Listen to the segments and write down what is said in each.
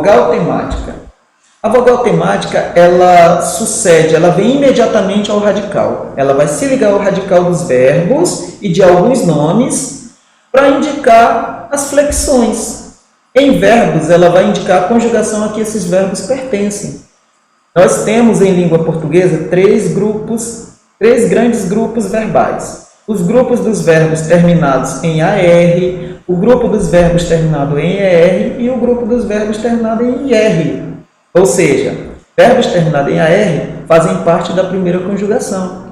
vogal temática. A vogal temática, ela sucede, ela vem imediatamente ao radical. Ela vai se ligar ao radical dos verbos e de alguns nomes para indicar as flexões. Em verbos, ela vai indicar a conjugação a que esses verbos pertencem. Nós temos em língua portuguesa três grandes grupos verbais. Os grupos dos verbos terminados em AR, o grupo dos verbos terminado em ER e o grupo dos verbos terminado em IR. Ou seja, verbos terminados em AR fazem parte da primeira conjugação.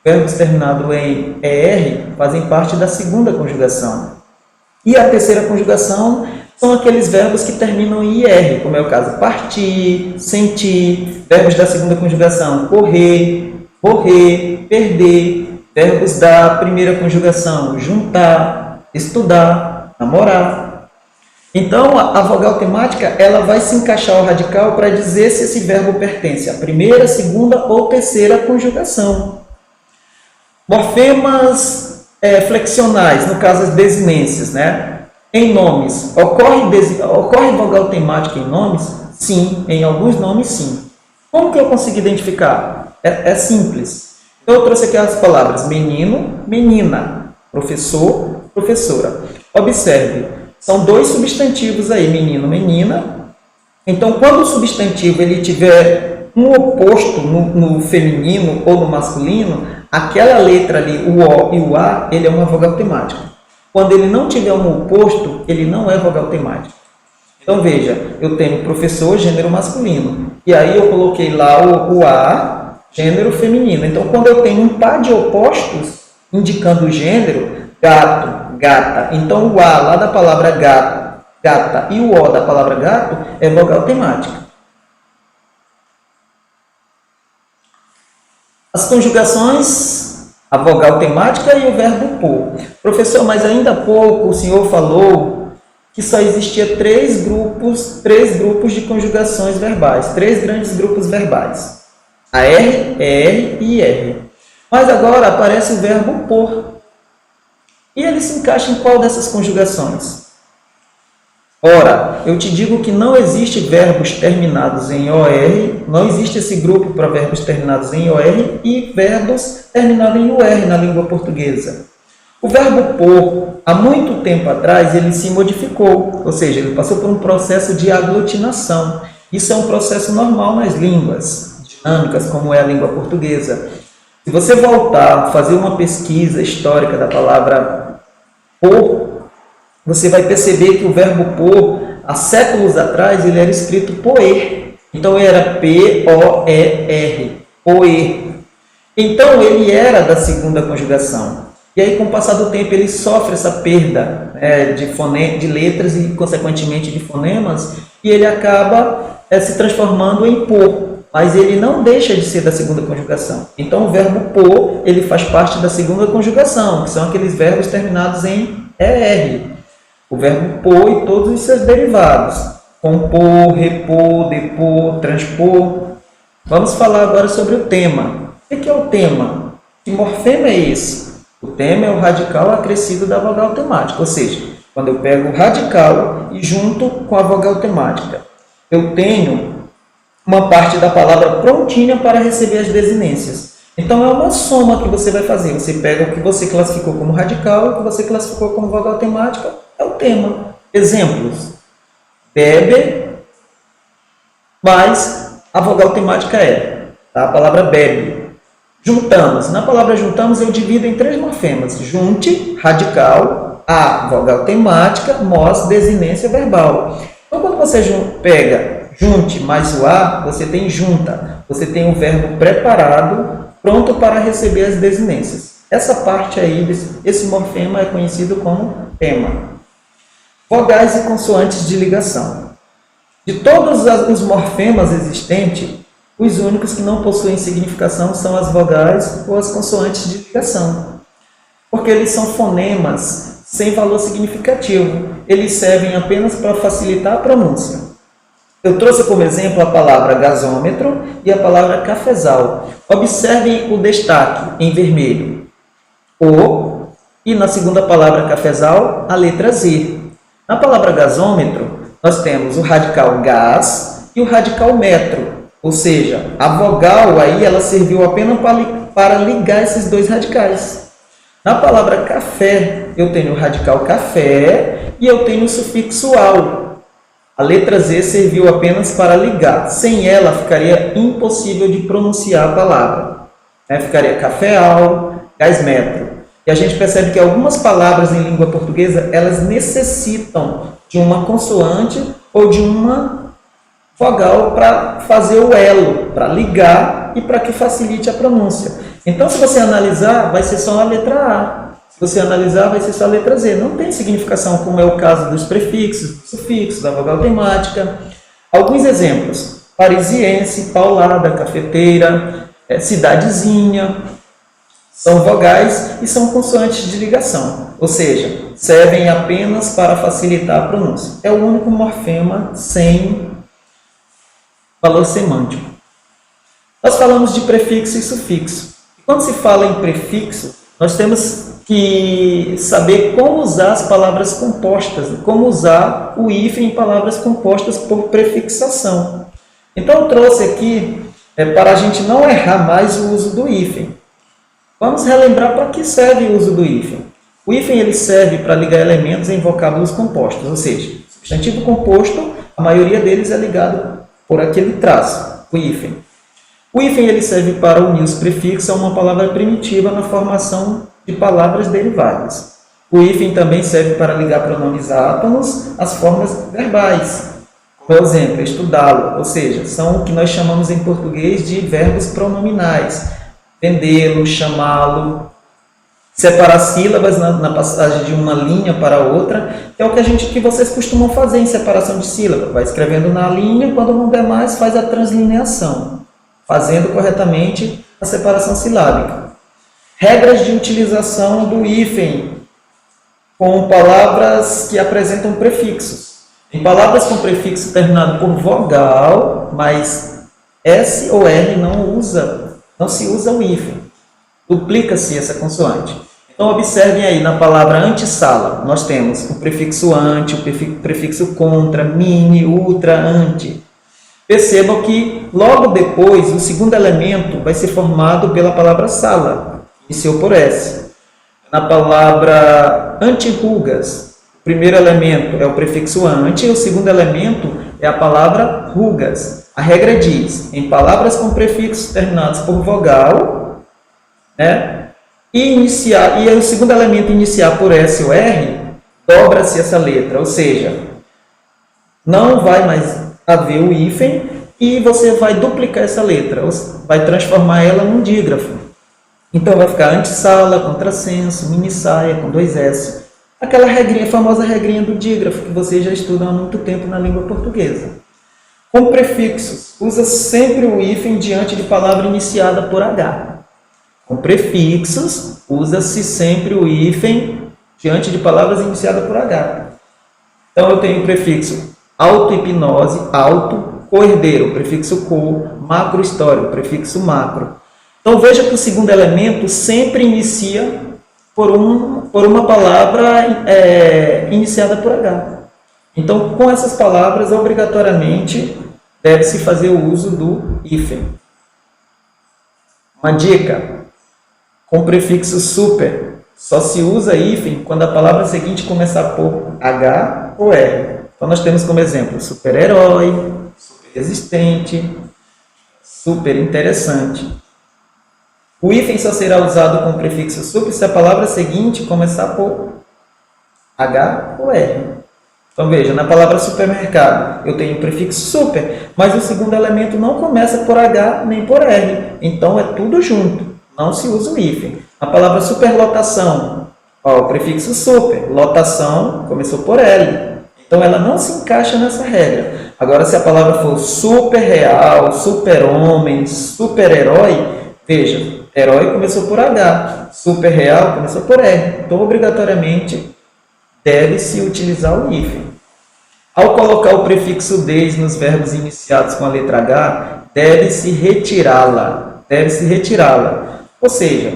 Verbos terminados em ER fazem parte da segunda conjugação. E a terceira conjugação são aqueles verbos que terminam em IR, como é o caso partir, sentir, verbos da segunda conjugação, correr, morrer, perder, verbos da primeira conjugação, juntar, estudar, namorar. Então, a vogal temática ela vai se encaixar ao radical para dizer se esse verbo pertence à primeira, segunda ou terceira conjugação. Morfemas flexionais, no caso as desinências, né? Em nomes, ocorre vogal temática em nomes? Sim, em alguns nomes sim. Como que eu consigo identificar? É simples. Eu trouxe aqui as palavras menino, menina, professor, professora. Observe, são dois substantivos aí, menino, menina. Então, quando o substantivo ele tiver um oposto no feminino ou no masculino, aquela letra ali, o O e o A, ele é uma vogal temática. Quando ele não tiver um oposto, ele não é vogal temática. Então, veja, eu tenho professor, gênero masculino. E aí eu coloquei lá o A, gênero feminino. Então, quando eu tenho um par de opostos, indicando o gênero, gato, gata. Então, o A lá da palavra gato, gata, e o O da palavra gato é vogal temática. As conjugações, a vogal temática e o verbo por. Professor, mas ainda há pouco o senhor falou que só existia três grupos de conjugações verbais, três grandes grupos verbais. AR, ER e IR. Mas agora aparece o verbo por. E ele se encaixa em qual dessas conjugações? Ora, eu te digo que não existe verbos terminados em OR, não existe esse grupo para verbos terminados em OR e verbos terminados em UR na língua portuguesa. O verbo por, há muito tempo atrás, ele se modificou, ou seja, ele passou por um processo de aglutinação. Isso é um processo normal nas línguas dinâmicas, como é a língua portuguesa. Se você voltar a fazer uma pesquisa histórica da palavra por, você vai perceber que o verbo por, há séculos atrás, ele era escrito poer. Então, era P-O-E-R, poer. Então, ele era da segunda conjugação. E aí, com o passar do tempo, ele sofre essa perda de letras e, consequentemente, de fonemas, e ele acaba se transformando em por. Mas ele não deixa de ser da segunda conjugação. Então, o verbo por, ele faz parte da segunda conjugação, que são aqueles verbos terminados em ER. O verbo por e todos os seus derivados. Compor, repor, depor, transpor. Vamos falar agora sobre o tema. O que é o tema? Que morfema é esse? O tema é o radical acrescido da vogal temática. Ou seja, quando eu pego o radical e junto com a vogal temática, eu tenho uma parte da palavra prontinha para receber as desinências. Então, é uma soma que você vai fazer. Você pega o que você classificou como radical e o que você classificou como vogal temática, é o tema. Exemplos. Bebe, mas a vogal temática é a palavra bebe. Juntamos. Na palavra juntamos, eu divido em três morfemas. Junte, radical, a, vogal temática, mos, desinência verbal. Então, quando você pega junte mais o a, você tem junta. Você tem um verbo preparado, pronto para receber as desinências. Essa parte aí, esse morfema é conhecido como tema. Vogais e consoantes de ligação. De todos os morfemas existentes, os únicos que não possuem significação são as vogais ou as consoantes de ligação. Porque eles são fonemas sem valor significativo. Eles servem apenas para facilitar a pronúncia. Eu trouxe como exemplo a palavra gasômetro e a palavra cafezal. Observem o destaque em vermelho. O, e na segunda palavra cafezal, a letra Z. Na palavra gasômetro, nós temos o radical gás e o radical metro. Ou seja, a vogal aí ela serviu apenas para ligar esses dois radicais. Na palavra café, eu tenho o radical café e eu tenho o sufixo al. A letra Z serviu apenas para ligar. Sem ela, ficaria impossível de pronunciar a palavra. Ficaria cafeal, gás metro. E a gente percebe que algumas palavras em língua portuguesa, elas necessitam de uma consoante ou de uma vogal para fazer o elo, para ligar e para que facilite a pronúncia. Então, se você analisar, vai ser só a letra A. Se você analisar, vai ser só a letra Z. Não tem significação, como é o caso dos prefixos, dos sufixos, da vogal temática. Alguns exemplos. Parisiense, paulada, cafeteira, cidadezinha. São vogais e são consoantes de ligação. Ou seja, servem apenas para facilitar a pronúncia. É o único morfema sem valor semântico. Nós falamos de prefixo e sufixo. Quando se fala em prefixo, nós temos que saber como usar as palavras compostas, como usar o hífen em palavras compostas por prefixação. Então, eu trouxe aqui, para a gente não errar mais o uso do hífen. Vamos relembrar para que serve o uso do hífen. O hífen ele serve para ligar elementos em vocábulos compostos, ou seja, substantivo composto, a maioria deles é ligado por aquele traço, o hífen. O hífen ele serve para unir os prefixos a uma palavra primitiva na formação de palavras derivadas. O hífen também serve para ligar pronomes átonos às formas verbais. Por exemplo, estudá-lo, ou seja, são o que nós chamamos em português de verbos pronominais. Vendê-lo, chamá-lo, separar sílabas na passagem de uma linha para outra, que é o que vocês costumam fazer em separação de sílaba. Vai escrevendo na linha, quando não der mais, faz a translineação, fazendo corretamente a separação silábica. Regras de utilização do hífen com palavras que apresentam prefixos. Em palavras com prefixo terminado por vogal, mas S ou R não se usa o hífen. Duplica-se essa consoante. Então, observem aí, na palavra antessala, nós temos o prefixo ante, o prefixo contra, mini, ultra, ante. Percebam que, logo depois, o segundo elemento vai ser formado pela palavra sala, iniciou por S. Na palavra antirrugas, o primeiro elemento é o prefixo ante, e o segundo elemento é a palavra rugas. A regra diz, em palavras com prefixos terminados por vogal, e o segundo elemento iniciar por S ou R, dobra-se essa letra, ou seja, não vai mais haver o hífen e você vai duplicar essa letra, vai transformar ela num dígrafo. Então vai ficar antessala, contrassenso, mini-saia com 2 S. Aquela regrinha, famosa regrinha do dígrafo que vocês já estudam há muito tempo na língua portuguesa. Com prefixos, usa sempre o hífen diante de palavra iniciada por H. Com prefixos, usa-se sempre o hífen diante de palavras iniciadas por H. Então, eu tenho o prefixo auto-hipnose, auto, co-herdeiro, prefixo co, macro-história, prefixo macro. Então, veja que o segundo elemento sempre inicia por uma palavra iniciada por H. Então, com essas palavras, obrigatoriamente, deve-se fazer o uso do hífen. Uma dica, com o prefixo super, só se usa hífen quando a palavra seguinte começar por H ou R. Então, nós temos como exemplo super-herói, super-resistente, super-interessante. O hífen só será usado com o prefixo super se a palavra seguinte começar por H ou R. Então, veja, na palavra supermercado, eu tenho o prefixo super, mas o segundo elemento não começa por H nem por R. Então, é tudo junto, não se usa o hífen. Na palavra superlotação, o prefixo super, lotação, começou por L. Então, ela não se encaixa nessa regra. Agora, se a palavra for super real, super homem, super herói, veja, herói começou por H, super real começou por R. Então, obrigatoriamente, deve-se utilizar o hífen. Ao colocar o prefixo des nos verbos iniciados com a letra H, deve-se retirá-la. Ou seja,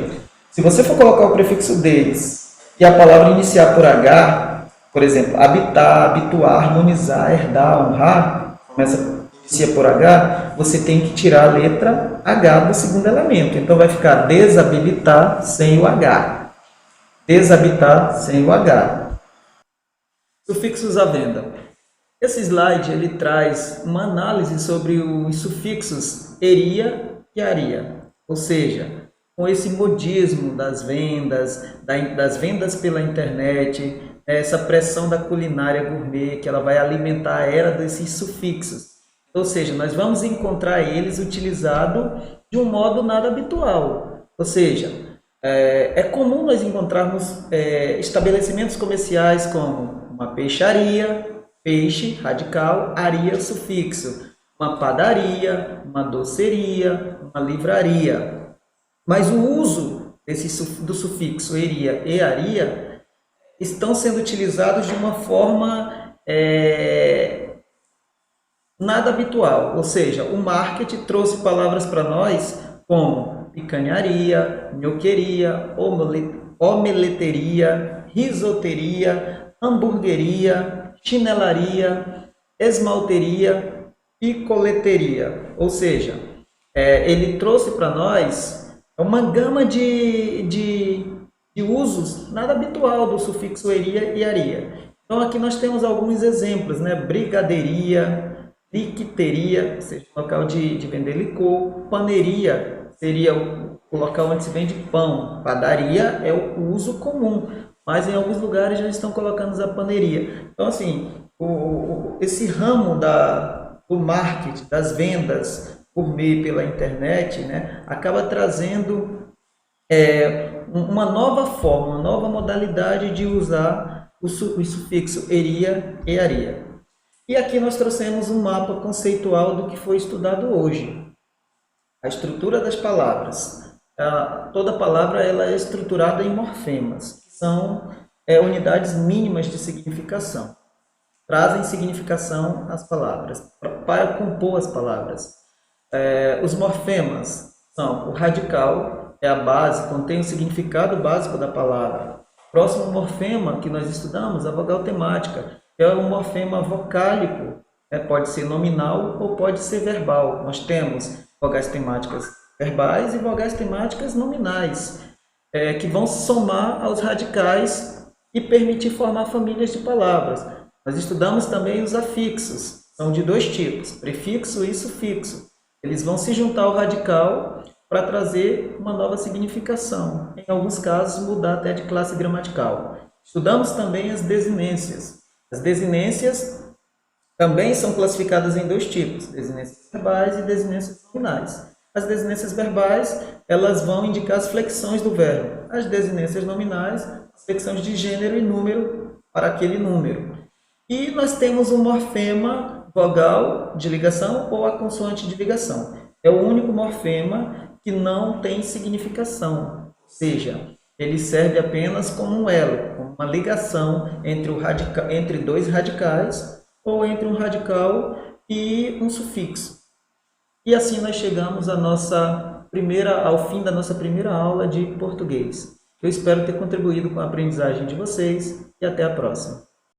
se você for colocar o prefixo des e a palavra iniciar por H, Por exemplo, habitar, habituar, harmonizar, herdar, honrar, começa inicia por H, você tem que tirar a letra H do segundo elemento. Então vai ficar desabilitar sem o H. Deshabitar sem o H. Sufixos à venda. Esse slide ele traz uma análise sobre os sufixos eria e aria. Ou seja, com esse modismo das vendas pela internet, essa pressão da culinária gourmet, que ela vai alimentar a era desses sufixos. Ou seja, nós vamos encontrar eles utilizados de um modo nada habitual. Ou seja, é comum nós encontrarmos estabelecimentos comerciais como uma peixaria, peixe, radical, aria, sufixo, uma padaria, uma doceria, uma livraria. Mas o uso do sufixo eria e aria estão sendo utilizados de uma forma nada habitual. Ou seja, o marketing trouxe palavras para nós como picanharia, nhoqueria, omeleteria, risoteria, hamburgueria, chinelaria, esmalteria, picoleteria. Ou seja, ele trouxe para nós uma gama de usos nada habitual do sufixo eria e aria. Então aqui nós temos alguns exemplos, né? Brigadeiria, liquiteria, ou seja, local de vender licor. Paneria seria o local onde se vende pão. Padaria é o uso comum, mas em alguns lugares já estão colocando a paneria. Então assim, esse ramo do marketing, das vendas gourmet pela internet, né, acaba trazendo uma nova forma, uma nova modalidade de usar o sufixo eria e aria. E aqui nós trouxemos um mapa conceitual do que foi estudado hoje. A estrutura das palavras. Toda palavra ela é estruturada em morfemas, que são unidades mínimas de significação. Trazem significação às palavras, para compor as palavras. Os morfemas são o radical, é a base, contém o significado básico da palavra. Próximo morfema que nós estudamos, a vogal temática, é um morfema vocálico, pode ser nominal ou pode ser verbal. Nós temos vogais temáticas verbais e vogais temáticas nominais, que vão somar aos radicais e permitir formar famílias de palavras. Nós estudamos também os afixos, são de dois tipos, prefixo e sufixo. Eles vão se juntar ao radical para trazer uma nova significação. Em alguns casos, mudar até de classe gramatical. Estudamos também as desinências. As desinências também são classificadas em dois tipos, desinências verbais e desinências nominais. As desinências verbais, elas vão indicar as flexões do verbo. As desinências nominais, as flexões de gênero e número para aquele número. E nós temos um morfema vogal de ligação ou a consoante de ligação. É o único morfema que não tem significação, ou seja, ele serve apenas como um elo, como uma ligação entre dois radicais ou entre um radical e um sufixo. E assim nós chegamos ao fim da nossa primeira aula de português. Eu espero ter contribuído com a aprendizagem de vocês e até a próxima.